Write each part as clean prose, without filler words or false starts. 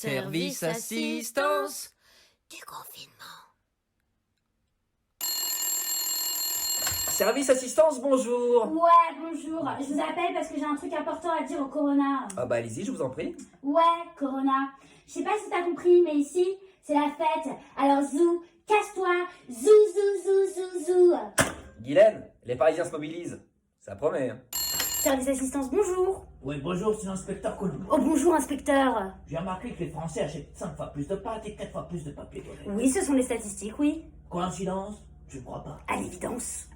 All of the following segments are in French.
Service assistance du confinement. Service assistance, bonjour. Ouais, bonjour. Je vous appelle parce que j'ai un truc important à dire au Corona. Ah bah allez-y, je vous en prie. Ouais, Corona. Je sais pas si t'as compris, mais ici, c'est la fête. Alors zou, casse-toi. Zou, zou, zou, zou, zou. Guylaine, les Parisiens se mobilisent. Ça promet. Hein. Service assistance, bonjour. Oui, bonjour, c'est l'inspecteur Colombo. Oh, bonjour, inspecteur. J'ai remarqué que les Français achètent 5 fois plus de pâtes et 4 fois plus de papier toilette. Oui, ce sont les statistiques, oui. Coïncidence? Je ne crois pas. À l'évidence.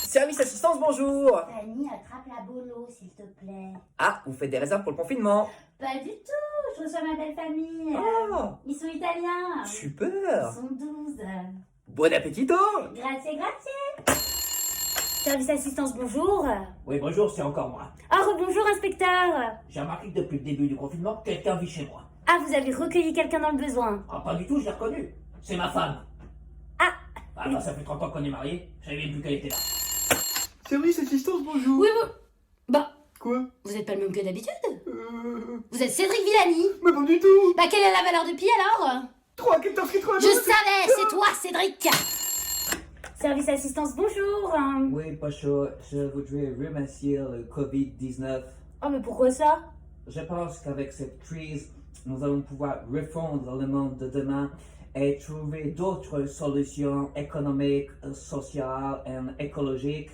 Service assistance, bonjour. Fanny, attrape la bolo, s'il te plaît. Ah, vous faites des réserves pour le confinement. Pas du tout. Je reçois ma belle famille. Oh, Ils sont italiens. super. Ils sont 12. Bon appétito. Grazie, grazie. Service assistance, bonjour. Oui, bonjour, c'est encore moi. Ah, rebonjour, inspecteur. J'ai remarqué que depuis le début du confinement, quelqu'un vit chez moi. Ah, vous avez recueilli quelqu'un dans le besoin. Ah, pas du tout, je l'ai reconnu. C'est ma femme. Ah. Ah, bah, ça fait 30 ans qu'on est mariés, je savais même plus qu'elle était là. Service assistance, bonjour. Oui, vous... Bah, Quoi vous êtes pas le même que d'habitude. Vous êtes Cédric Villani. Mais pas du tout. Bah, quelle est la valeur de pi alors 3, 14, 3, Je savais, c'est toi, Cédric. Service assistance, bonjour. Oui, Pacho, je voudrais remercier le Covid-19. Oh, mais pourquoi ça? Je pense qu'avec cette crise, nous allons pouvoir refondre le monde de demain et trouver d'autres solutions économiques, sociales et écologiques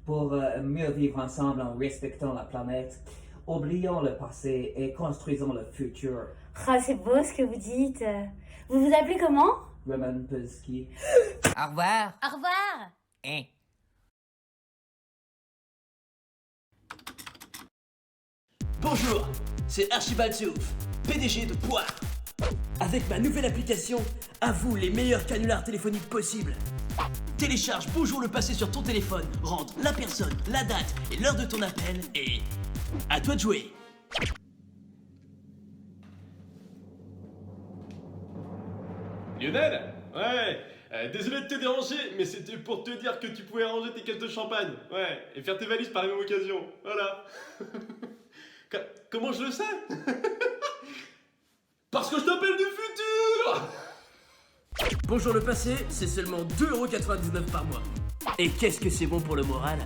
pour mieux vivre ensemble en respectant la planète. Oublions le passé et construisons le futur. Ah, c'est beau ce que vous dites. Vous vous appelez comment? Roman Polski. Au revoir. Au revoir. Hein. Bonjour, c'est Archibald Souf, PDG de Poire. Avec ma nouvelle application, à vous les meilleurs canulars téléphoniques possibles. Télécharge Bonjour le passé sur ton téléphone, rentre la personne, la date et l'heure de ton appel et... à toi de jouer. Lionel? Ouais, désolé de te déranger, mais c'était pour te dire que tu pouvais ranger tes caisses de champagne, ouais, et faire tes valises par la même occasion, voilà. Comment je le sais? Parce que je t'appelle du futur! Bonjour le passé, c'est seulement 2,99€ par mois. Et qu'est-ce que c'est bon pour le moral?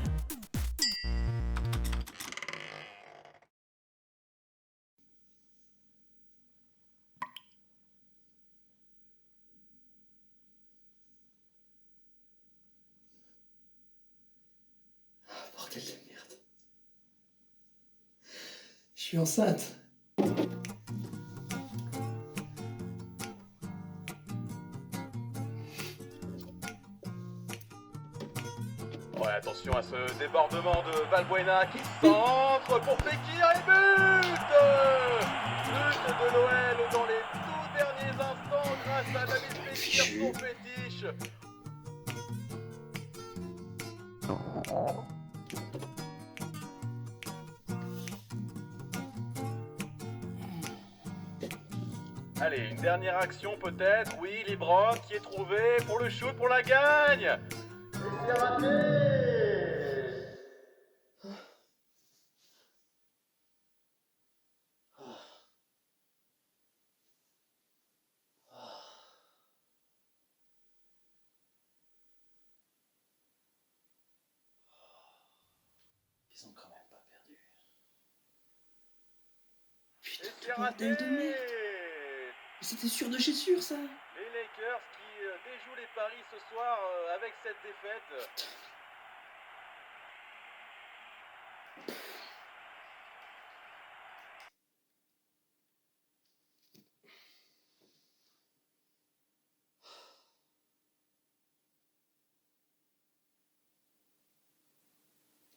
Bordel de merde. Je suis enceinte. Ouais, attention à ce débordement de Valbuena qui centre pour Fekir et but! But de Noël dans les tout derniers instants grâce à David Fekir, son fétiche. Allez, une dernière action peut-être. Oui, Libran qui est trouvé pour le shoot pour la gagne. Et c'est raté. Ils ont quand même pas perdu. Et Putain c'est de bordel de merde. raté. C'était sûr de chez sûr, ça. Les Lakers qui déjouent les paris ce soir avec cette défaite.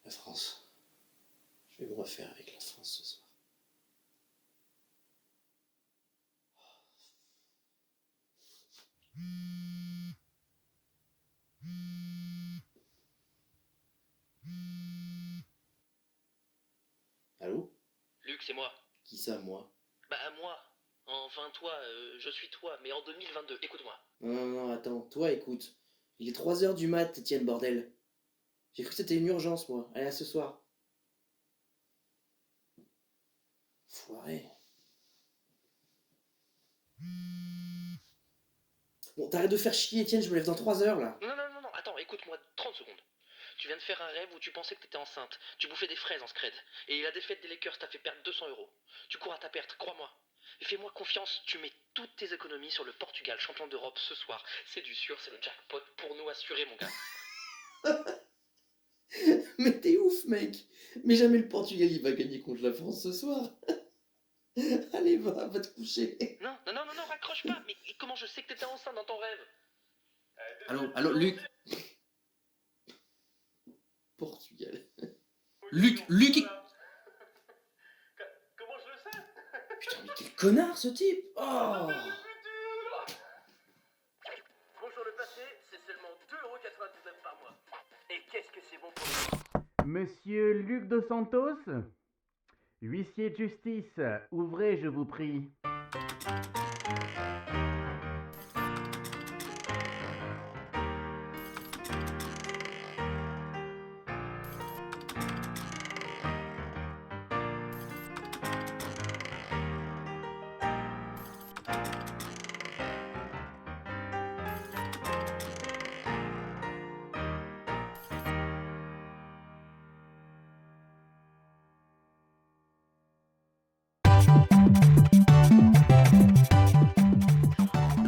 La France. Je vais me refaire avec la France ce soir. Allô? Luc, c'est moi. Qui ça, moi? Bah, moi. Enfin, toi, je suis toi, mais en 2022. Écoute-moi. Non, attends. Toi, écoute. Il est 3h du mat, Etienne, bordel. J'ai cru que c'était une urgence, moi. Allez, à ce soir. Foiré. Bon, t'arrêtes de faire chier, Étienne, je me lève dans 3 heures, là. Non, attends, écoute-moi 30 secondes. Tu viens de faire un rêve où tu pensais que t'étais enceinte. Tu bouffais des fraises en scred. Et la défaite des Lakers t'a fait perdre 200 €. Tu cours à ta perte, crois-moi. Et fais-moi confiance, tu mets toutes tes économies sur le Portugal, champion d'Europe ce soir. C'est du sûr, c'est le jackpot pour nous assurer, mon gars. Mais t'es ouf, mec. Mais jamais le Portugal, il va gagner contre la France ce soir. Allez, va te coucher. Non, raccroche pas. Mais comment je sais que t'étais enceinte dans ton rêve? Allô, Luc. Portugal. Luc. Comment je le sais? Putain, mais quel connard, ce type. Oh. Bonjour le passé, c'est seulement 2,99 € par mois. Et qu'est-ce que c'est bon pour Monsieur Luc Dos Santos, huissier de justice, ouvrez, je vous prie.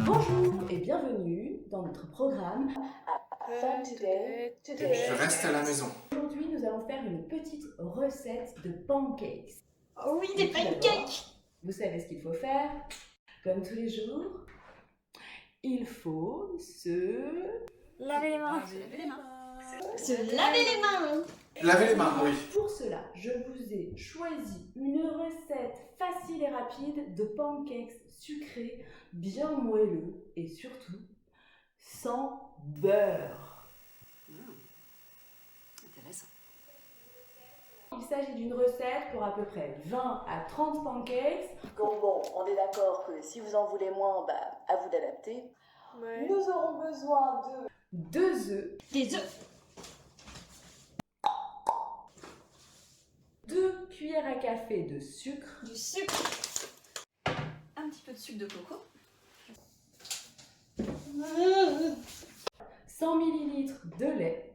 Bonjour et bienvenue dans notre programme Fun Today. Je reste à la maison. Aujourd'hui, nous allons faire une petite recette de pancakes. Oh oui, des Et tout d'abord, pancakes! Vous savez ce qu'il faut faire? Comme tous les jours, il faut se Laver les mains. laver les mains. Se laver les mains. Lavez les mains, oui. Pour cela, je vous ai choisi une recette facile et rapide de pancakes sucrés, bien moelleux et surtout sans beurre. Intéressant. Il s'agit d'une recette pour à peu près 20 à 30 pancakes. Bon, on est d'accord que si vous en voulez moins, à vous d'adapter. Ouais. Nous aurons besoin de 2 œufs. Des œufs. 2 cuillères à café de sucre. Du sucre. Un petit peu de sucre de coco. 100 ml de lait.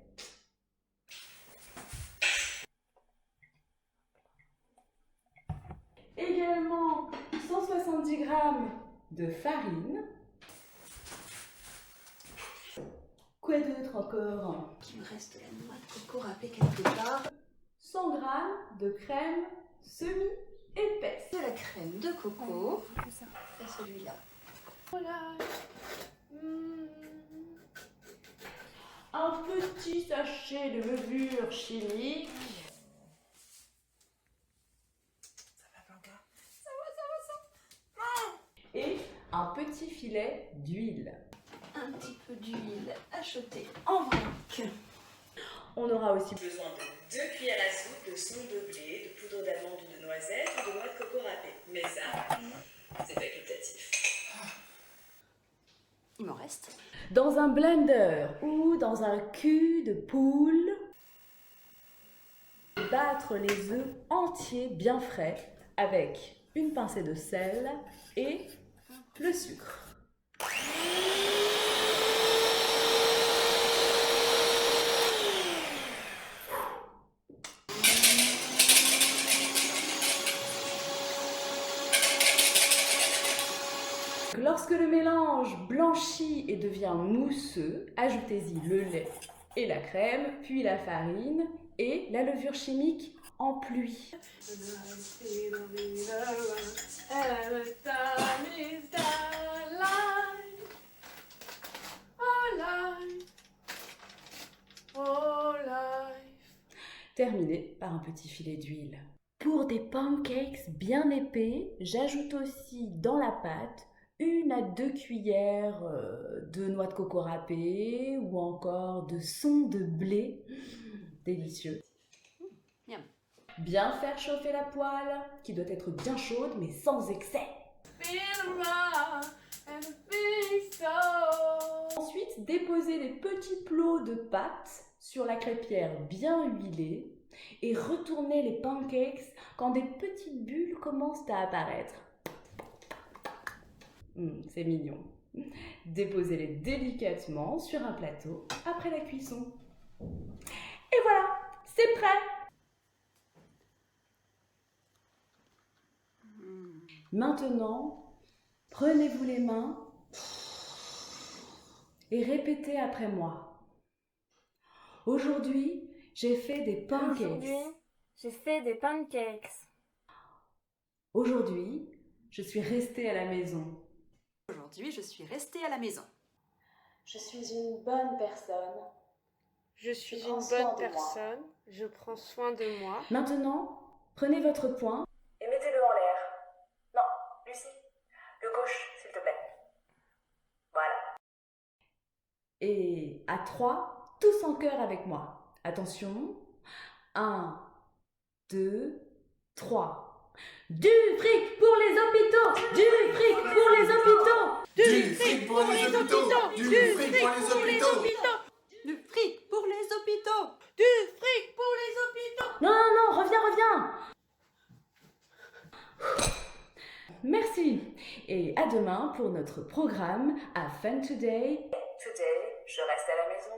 Également 170 g de farine. Quoi d'autre encore? Il me reste la noix de coco râpée quelque part. 100 g de crème semi-épaisse. De la crème de coco. Et celui-là. Voilà. Un petit sachet de levure chimique. Ça va, Blanca? Et un petit filet d'huile. Un petit peu d'huile achetée en vrac. On aura aussi besoin de 2 cuillères à soupe de semoule de blé, de poudre d'amande ou de noisette ou de noix de coco râpée. Mais ça, c'est facultatif. Il m'en reste. Dans un blender ou dans un cul de poule, battre les œufs entiers bien frais avec une pincée de sel et le sucre. Lorsque le mélange blanchit et devient mousseux, ajoutez-y le lait et la crème, puis la farine et la levure chimique en pluie. Terminé par un petit filet d'huile. Pour des pancakes bien épais, j'ajoute aussi dans la pâte 1 à 2 cuillères de noix de coco râpée ou encore de son de blé. Délicieux. Miam. Bien faire chauffer la poêle, qui doit être bien chaude mais sans excès. Ensuite, déposez les petits plots de pâte sur la crêpière bien huilée et retournez les pancakes quand des petites bulles commencent à apparaître. C'est mignon. Déposez-les délicatement sur un plateau après la cuisson. Et voilà, c'est prêt. Maintenant, prenez-vous les mains et répétez après moi. Aujourd'hui, j'ai fait des pancakes. Aujourd'hui, j'ai fait des pancakes. Aujourd'hui, je suis restée à la maison. Aujourd'hui, je suis restée à la maison. Je suis une bonne personne. Je suis prends une soin bonne de moi. personne. Je prends soin de moi. Maintenant, prenez votre poing et mettez-le en l'air. Non, Lucie, le gauche, s'il te plaît. Voilà. Et à 3, tous en chœur avec moi. Attention. 1, 2, 3. Du fric pour les hôpitaux! Du fric pour les hôpitaux! Du fric pour les hôpitaux! Du fric pour les hôpitaux! Du fric pour les hôpitaux! Du fric pour les hôpitaux! Non, non, non, reviens, reviens! Merci. Et à demain pour notre programme à Fun Today. Today, je reste à la maison.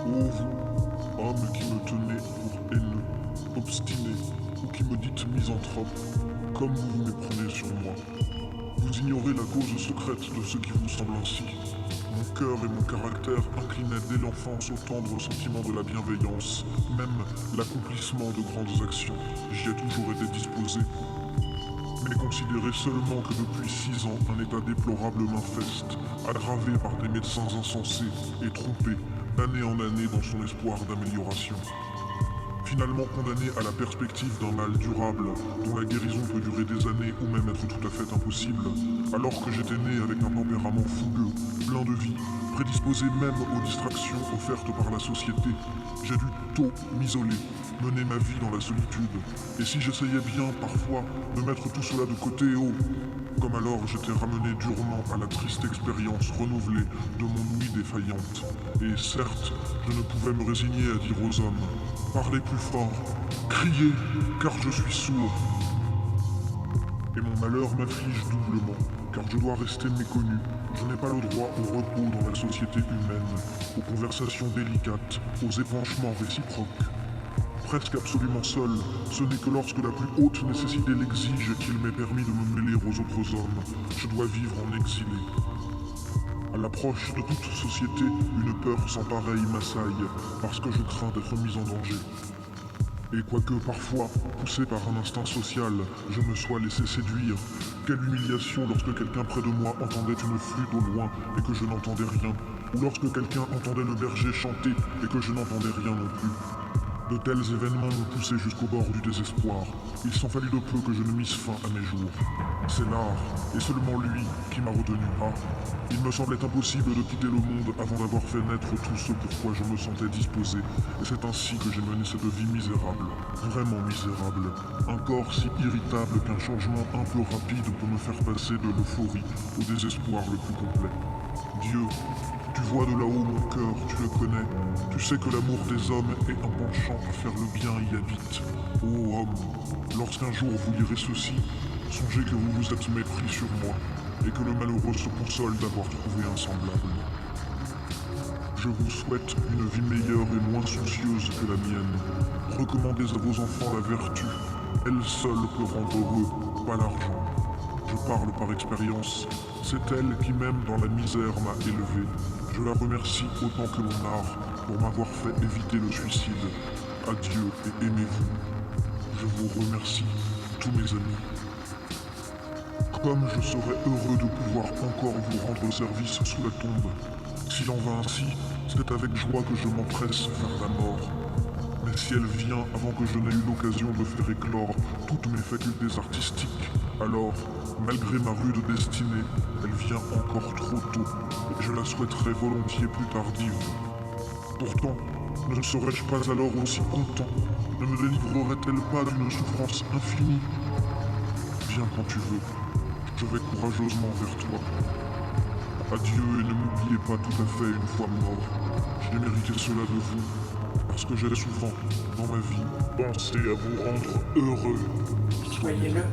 Ô vous, âme qui me tenez pour haineux, obstiné, ou qui me dites misanthrope, comme vous vous méprenez sur moi. Vous ignorez la cause secrète de ce qui vous semble ainsi. Mon cœur et mon caractère inclinaient dès l'enfance au tendre sentiment de la bienveillance, même l'accomplissement de grandes actions. J'y ai toujours été disposé. Mais considérez seulement que depuis 6 ans, un état déplorable m'infeste, aggravé par des médecins insensés et trompés, d'année en année dans son espoir d'amélioration. Finalement condamné à la perspective d'un mal durable, dont la guérison peut durer des années ou même être tout à fait impossible, alors que j'étais né avec un tempérament fougueux, plein de vie, prédisposé même aux distractions offertes par la société, j'ai dû tôt m'isoler, mener ma vie dans la solitude. Et si j'essayais bien, parfois, de mettre tout cela de côté, comme alors j'étais ramené durement à la triste expérience renouvelée de mon ouïe défaillante. Et certes, je ne pouvais me résigner à dire aux hommes « Parlez plus fort, criez, car je suis sourd ». Et mon malheur m'afflige doublement, car je dois rester méconnu. Je n'ai pas le droit au repos dans la société humaine, aux conversations délicates, aux épanchements réciproques. Presque absolument seul, ce n'est que lorsque la plus haute nécessité l'exige qu'il m'est permis de me mêler aux autres hommes. Je dois vivre en exilé. À l'approche de toute société, une peur sans pareille m'assaille, parce que je crains d'être mis en danger. Et quoique parfois, poussé par un instinct social, je me sois laissé séduire, quelle humiliation lorsque quelqu'un près de moi entendait une flûte au loin et que je n'entendais rien, ou lorsque quelqu'un entendait le berger chanter et que je n'entendais rien non plus. De tels événements m'ont poussé jusqu'au bord du désespoir. Il s'en fallut de peu que je ne misse fin à mes jours. C'est l'art, et seulement lui, qui m'a retenu. Il me semblait impossible de quitter le monde avant d'avoir fait naître tout ce pourquoi je me sentais disposé. Et c'est ainsi que j'ai mené cette vie misérable. Vraiment misérable. Un corps si irritable qu'un changement un peu rapide peut me faire passer de l'euphorie au désespoir le plus complet. Dieu, tu vois de là-haut mon cœur, tu le connais. Tu sais que l'amour des hommes et un penchant à faire le bien y habite. Ô homme, lorsqu'un jour vous lirez ceci, songez que vous vous êtes mépris sur moi et que le malheureux se console d'avoir trouvé un semblable. Je vous souhaite une vie meilleure et moins soucieuse que la mienne. Recommandez à vos enfants la vertu. Elle seule peut rendre heureux, pas l'argent. Je parle par expérience. C'est elle qui, même dans la misère, m'a élevé. Je la remercie autant que mon art pour m'avoir fait éviter le suicide. Adieu et aimez-vous. Je vous remercie, tous mes amis. Comme je serais heureux de pouvoir encore vous rendre service sous la tombe. S'il en va ainsi, c'est avec joie que je m'empresse vers la mort. Mais si elle vient avant que je n'ai eu l'occasion de faire éclore toutes mes facultés artistiques, alors, malgré ma rude destinée, elle vient encore trop tôt, et je la souhaiterais volontiers plus tardive. Pourtant, ne serais-je pas alors aussi content? Ne me délivrerait-elle pas d'une souffrance infinie? Viens quand tu veux, je vais courageusement vers toi. Adieu et ne m'oubliez pas tout à fait une fois mort. J'ai mérité cela de vous, parce que j'ai souvent, dans ma vie, pensé à vous rendre heureux. Soyez-le.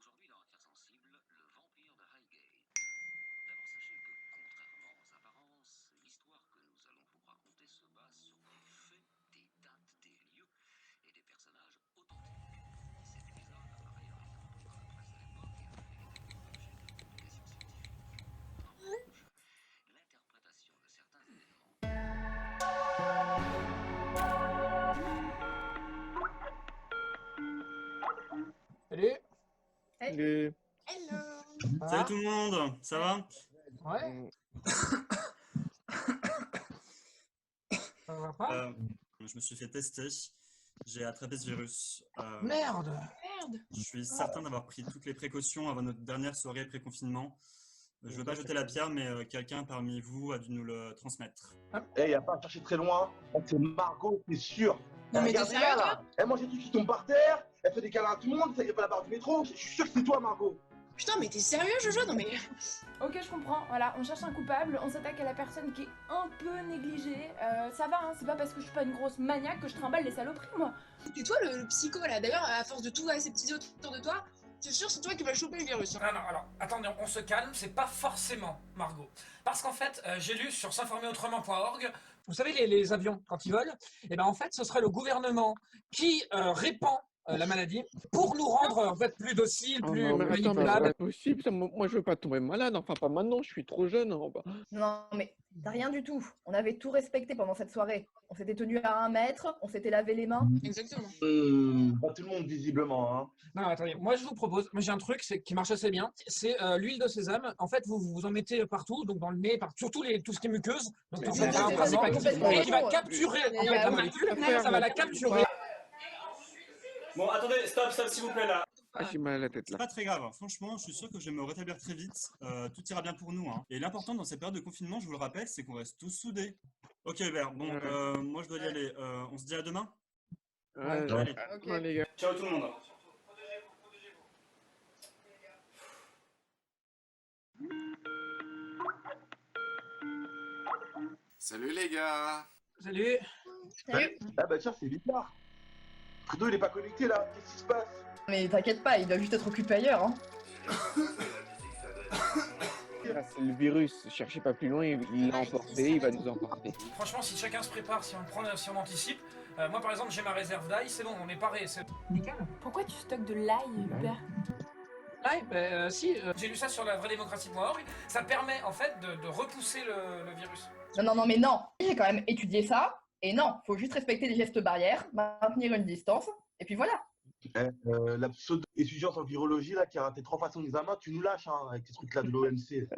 Aujourd'hui dans Affaires sensibles, le vampire de Highgate. D'abord sachez que, contrairement Salut. Salut tout le monde, ça va? Ouais. Ça va pas? Je me suis fait tester, j'ai attrapé ce virus. Merde. Je suis certain d'avoir pris toutes les précautions avant notre dernière soirée pré-confinement. Je veux pas jeter la pierre, mais quelqu'un parmi vous a dû nous le transmettre. Eh, y a pas à chercher très loin. C'est Margot, c'est sûr. Non, mais t'es Regardez sérieux, là. Elle mange des trucs qui tombent par terre. Elle fait des câlins à tout le monde. Ça y est pas la barre du métro. Je suis sûr que c'est toi, Margot. Putain, mais t'es sérieux, Jojo? Non, mais. Ok, je comprends. Voilà, on cherche un coupable, on s'attaque à la personne qui est un peu négligée. Ça va, hein, c'est pas parce que je suis pas une grosse maniaque que je trimballe les saloperies, moi. C'est toi le psycho là. D'ailleurs, à force de tout aseptiser autour de toi, c'est sûr, c'est toi qui vas choper le virus. Non, alors, attendez, on se calme, c'est pas forcément Margot. Parce qu'en fait, j'ai lu sur s'informerautrement.org. Vous savez, les avions, quand ils volent, et ben en fait, ce serait le gouvernement qui répand la maladie pour nous rendre en fait plus dociles, plus Non, mais attends, mais c'est manipulables. pas possible. Moi, je veux pas tomber malade. Enfin, pas maintenant. Je suis trop jeune. Hein. Non, mais t'as rien du tout. On avait tout respecté pendant cette soirée. On s'était tenu à 1 mètre, on s'était lavé les mains. Exactement. Pas tout le monde, visiblement. Hein. Non, attendez, moi je vous propose, j'ai un truc qui marche assez bien, c'est l'huile de sésame. En fait, vous en mettez partout, donc dans le nez, tout ce qui est muqueuse, donc tout ce qui est vraiment, et qui va capturer en fait la molécule, ça va la capturer. Bon, attendez, stop, s'il vous plaît là. Ah, j'ai mal à la tête C'est là. pas très grave, franchement, je suis sûr que je vais me rétablir très vite. Tout ira bien pour nous. Hein. Et l'important dans cette période de confinement, je vous le rappelle, c'est qu'on reste tous soudés. Ok, Hubert, bon, moi je dois y aller. On se dit à demain? Ouais. Allez. Ouais, les gars. Ciao tout le monde. Salut les gars. Salut. Ah bah tiens, c'est bizarre. Trudeau, il est pas connecté là. Qu'est-ce qui se passe? Mais t'inquiète pas, il doit juste être occupé ailleurs. Hein. Ah, c'est le virus. Cherchez pas plus loin. Il l'a emporté. Il va nous emporter. Franchement, si chacun se prépare, si on anticipe, moi par exemple, j'ai ma réserve d'ail, c'est bon, on est paré. Nickel. Pourquoi tu stockes de l'ail, Hubert? Ouais, bah si. J'ai lu ça sur la vraie-démocratie.org, ça permet en fait de repousser le virus. Non, mais non. J'ai quand même étudié ça. Et non, faut juste respecter les gestes barrières, maintenir une distance, et puis voilà. La pseudo-étudiante en virologie là, qui a raté 3 façons d'examen, tu nous lâches hein, avec tes trucs là de l'OMC.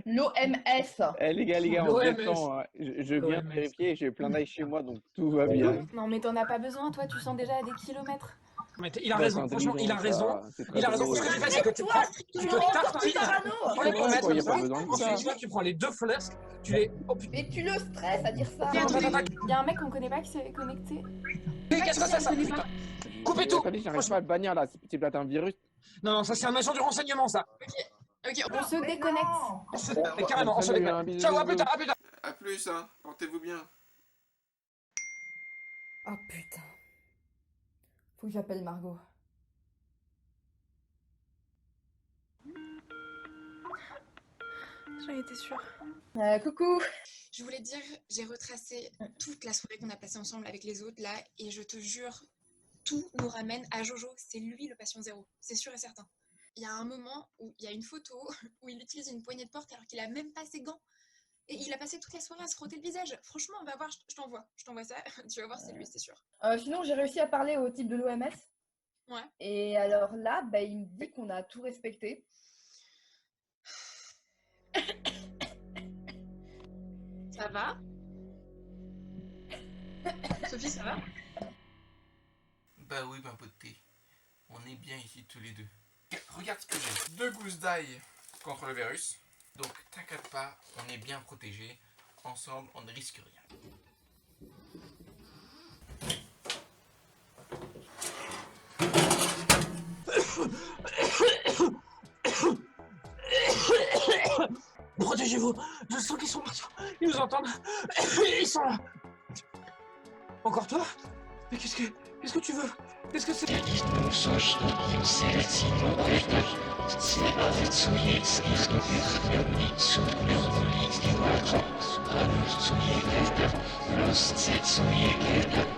L'OMS. Eh les gars, on descend. Hein. Je viens de vérifier. J'ai plein d'ail chez moi, donc tout va bien. Non, mais t'en as pas besoin, toi, tu sens déjà à des kilomètres. Mais il a raison, franchement, il a raison. Il a raison. Ce que tu fais, c'est que tu te tartines. Tu prends les 2 flasques, tu les. Mais tu le stresses à dire ça. Il y a un mec qu'on connaît pas qui s'est connecté. Qu'est-ce que c'est ça, putain? Coupez tout. J'arrive pas à le bannir là. C'est peut-être un virus. Non, ça c'est un agent du renseignement, ça. Ok, on se déconnecte. Carrément, on se déconnecte. Ciao, à plus tard, à plus tard. À plus, hein. Portez-vous bien. Oh putain. Faut que j'appelle Margot. J'en étais sûre. Coucou. Je voulais te dire, j'ai retracé toute la soirée qu'on a passée ensemble avec les autres là, et je te jure, tout nous ramène à Jojo. C'est lui le patient zéro, c'est sûr et certain. Il y a un moment où il y a une photo où il utilise une poignée de porte alors qu'il a même pas ses gants. Et il a passé toute la soirée à se frotter le visage. Franchement, on va voir, je t'envoie ça. Tu vas voir, c'est lui, c'est sûr. Sinon, j'ai réussi à parler au type de l'OMS. Ouais. Et alors là, bah, il me dit qu'on a tout respecté. Ça va? Sophie, ça va? Bah oui, ma pote thé. On est bien ici tous les deux. Regarde ce que j'ai. 2 gousses d'ail contre le virus. Donc t'inquiète pas, on est bien protégés. Ensemble, on ne risque rien. Protégez-vous. Je sens qu'ils sont partout. Ils nous entendent. Ils sont là. Encore toi? Mais qu'est-ce que tu veux? Qu'est-ce que c'est? Mais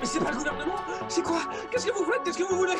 c'est pas le gouvernement? C'est quoi? Qu'est-ce que vous faites? Qu'est-ce que vous voulez?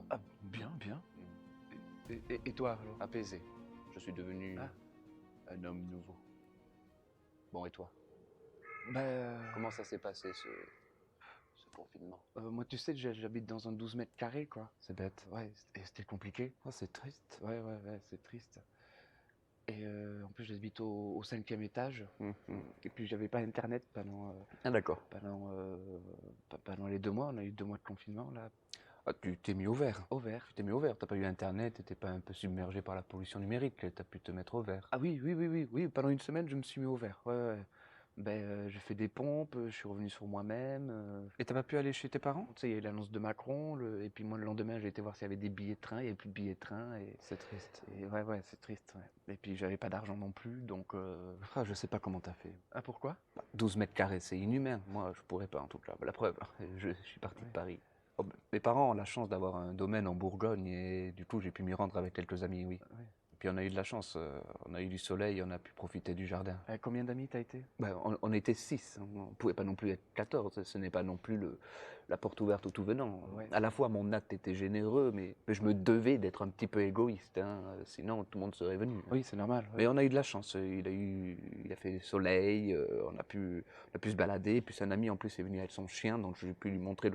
toi? Ah, bien, bien. Et toi, alors? Apaisé. Je suis devenu un homme nouveau. Bon, et toi? Comment ça s'est passé ce confinement? Moi, tu sais, j'habite dans un 12 mètres carrés, quoi. C'est bête, ouais, et c'était compliqué. Oh, c'est triste. Ouais, c'est triste. Et en plus, j'habite au 5e étage. Et puis, j'avais pas internet pendant. Ah, d'accord. Pendant les 2 mois, on a eu 2 mois de confinement, là. Ah, tu t'es mis au vert. Au vert. Tu t'es mis au vert. T'as pas eu internet, t'étais pas un peu submergé par la pollution numérique. T'as pu te mettre au vert. Ah oui. Pendant une semaine, je me suis mis au vert. Ouais. J'ai fait des pompes, je suis revenu sur moi-même. Et t'as pas pu aller chez tes parents? Tu sais, il y a eu l'annonce de Macron, et puis moi, le lendemain, j'ai été voir s'il y avait des billets de train, il n'y avait plus de billets de train. C'est triste. Et ouais, c'est triste, ouais. Et puis, j'avais pas d'argent non plus, donc... Ah, je sais pas comment t'as fait. Ah, pourquoi? 12 mètres carrés, c'est inhumain. Moi, je pourrais pas, en tout cas. La preuve, je suis parti de Paris. Oh, mes parents ont la chance d'avoir un domaine en Bourgogne, et du coup, j'ai pu m'y rendre avec quelques amis, oui. Ouais. Puis on a eu de la chance, on a eu du soleil, on a pu profiter du jardin. Combien d'amis t'as été? On était 6, on pouvait pas non plus être 14, ce n'est pas non plus la porte ouverte au tout venant. Ouais. À la fois mon acte était généreux, mais je me devais d'être un petit peu égoïste, sinon tout le monde serait venu. Oui, c'est normal. Ouais. Mais on a eu de la chance, il a fait soleil, on a pu se balader, puis un ami en plus est venu avec son chien, donc j'ai pu lui montrer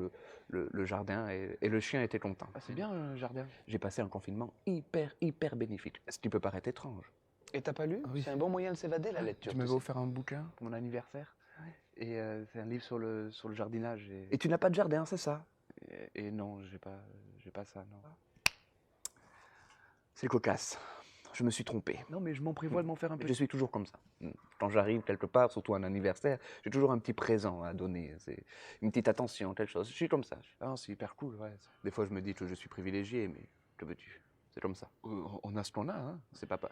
le jardin, et le chien était content. Ah, c'est bien le jardin. J'ai passé un confinement hyper bénéfique. Ce qui peut paraître étrange. Et t'as pas lu? Oui. C'est un bon moyen de s'évader, la lecture. Tu m'avais offert un bouquin pour mon anniversaire. Et c'est un livre sur le jardinage. Et tu n'as pas de jardin, c'est ça? Et non, j'ai pas ça, non. C'est cocasse. Je me suis trompé. Non, mais je m'en prévois de m'en faire un peu. Je suis toujours comme ça. Quand j'arrive quelque part, surtout un anniversaire, j'ai toujours un petit présent à donner. C'est une petite attention, quelque chose. Je suis comme ça. Ah, c'est hyper cool, ouais. Des fois, je me dis que je suis privilégié, mais que veux-tu? C'est comme ça. On a ce qu'on a, hein. C'est papa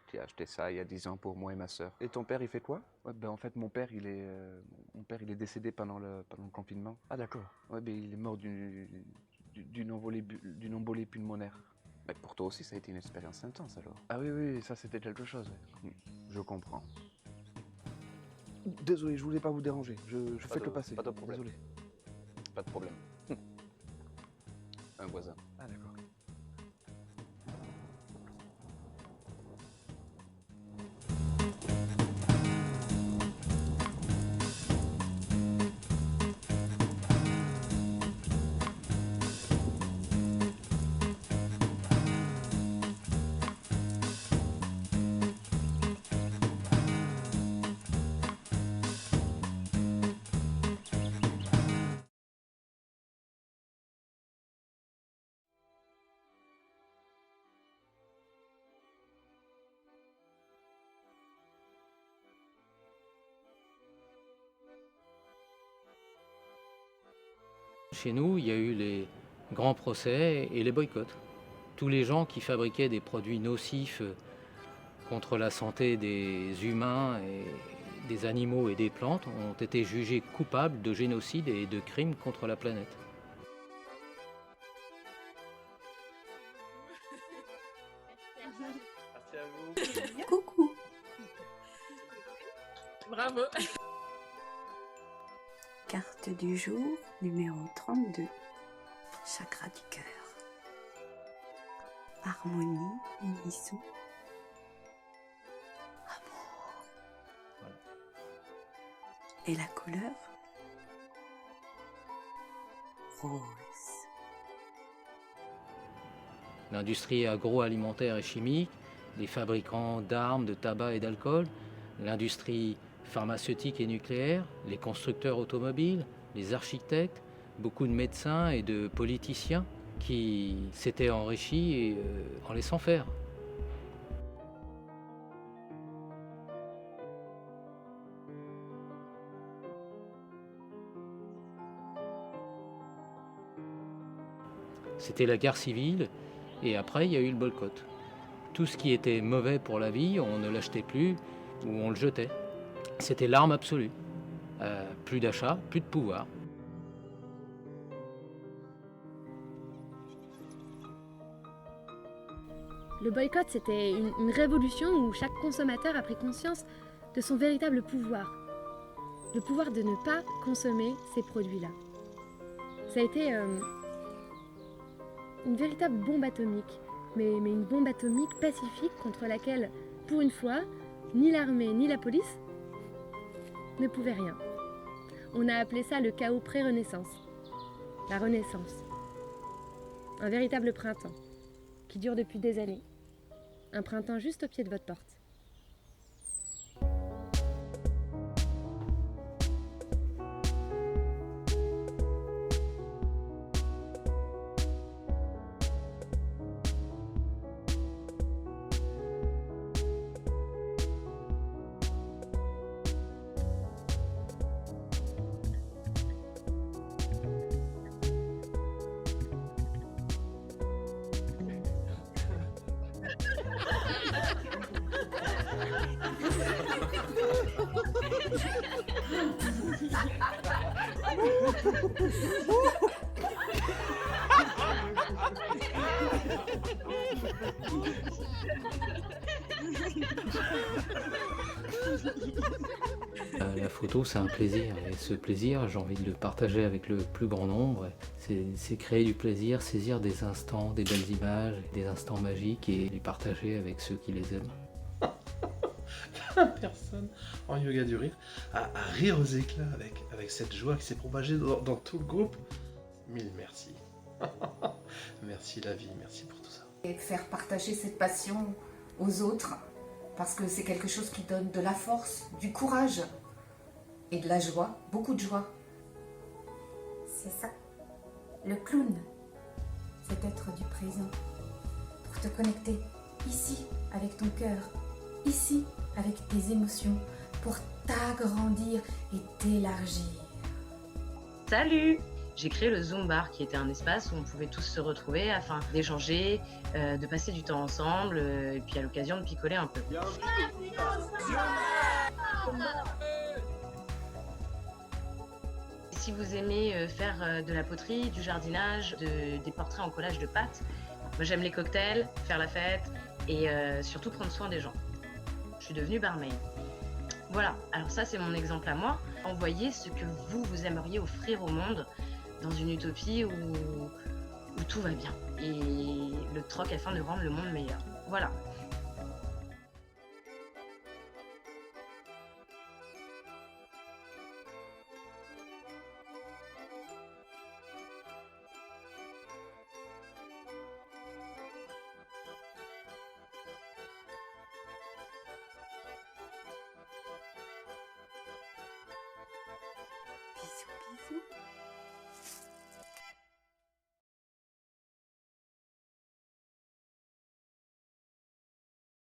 qui a acheté ça il y a 10 ans pour moi et ma sœur. Et ton père, il fait quoi? Ouais, en fait, mon père, il est décédé pendant le confinement. Ah, d'accord. Ouais, il est mort d'une embolie pulmonaire. Mais pour toi aussi, ça a été une expérience intense, alors. Ah oui, ça, c'était quelque chose, ouais. Je comprends. Désolé, je voulais pas vous déranger. Je fais que le passer. Pas de problème. Désolé. Pas de problème. Un voisin. Ah, d'accord. Chez nous, il y a eu les grands procès et les boycotts. Tous les gens qui fabriquaient des produits nocifs contre la santé des humains, et des animaux et des plantes ont été jugés coupables de génocide et de crimes contre la planète. Merci à vous. Coucou. Bravo. Carte du jour, numéro 32. Chakra du cœur. Harmonie, unisson. Amour. Voilà. Et la couleur? Rose. L'industrie agroalimentaire et chimique, les fabricants d'armes, de tabac et d'alcool, l'industrie pharmaceutique et nucléaire, les constructeurs automobiles, les architectes, beaucoup de médecins et de politiciens qui s'étaient enrichis en laissant faire. C'était la guerre civile et après il y a eu le boycott. Tout ce qui était mauvais pour la vie, on ne l'achetait plus ou on le jetait. C'était l'arme absolue. Plus d'achat, plus de pouvoir. Le boycott, c'était une révolution où chaque consommateur a pris conscience de son véritable pouvoir. Le pouvoir de ne pas consommer ces produits-là. Ça a été une véritable bombe atomique, mais une bombe atomique pacifique contre laquelle, pour une fois, ni l'armée ni la police ne pouvaient rien. On a appelé ça le chaos pré-Renaissance, la Renaissance. Un véritable printemps, qui dure depuis des années. Un printemps juste au pied de votre porte. La photo, c'est un plaisir, et ce plaisir, j'ai envie de le partager avec le plus grand nombre. C'est créer du plaisir, saisir des instants, des belles images, des instants magiques et les partager avec ceux qui les aiment. Personne en yoga du rire à rire aux éclats avec cette joie qui s'est propagée dans tout le groupe. Mille merci. Merci la vie, merci pour tout ça. Et faire partager cette passion aux autres, parce que c'est quelque chose qui donne de la force, du courage et de la joie, beaucoup de joie. C'est ça. Le clown, c'est être du présent, pour te connecter ici avec ton cœur, ici avec tes émotions, pour t'agrandir et t'élargir. Salut! J'ai créé le Zoom Bar, qui était un espace où on pouvait tous se retrouver afin d'échanger, de passer du temps ensemble, et puis à l'occasion de picoler un peu. Si vous aimez faire de la poterie, du jardinage, des portraits en collage de pâtes, moi j'aime les cocktails, faire la fête et surtout prendre soin des gens. Je suis devenue barmaid. Voilà, alors ça c'est mon exemple à moi. Envoyez ce que vous aimeriez offrir au monde dans une utopie où tout va bien. Et le troc afin de rendre le monde meilleur. Voilà. Bisous, bisous.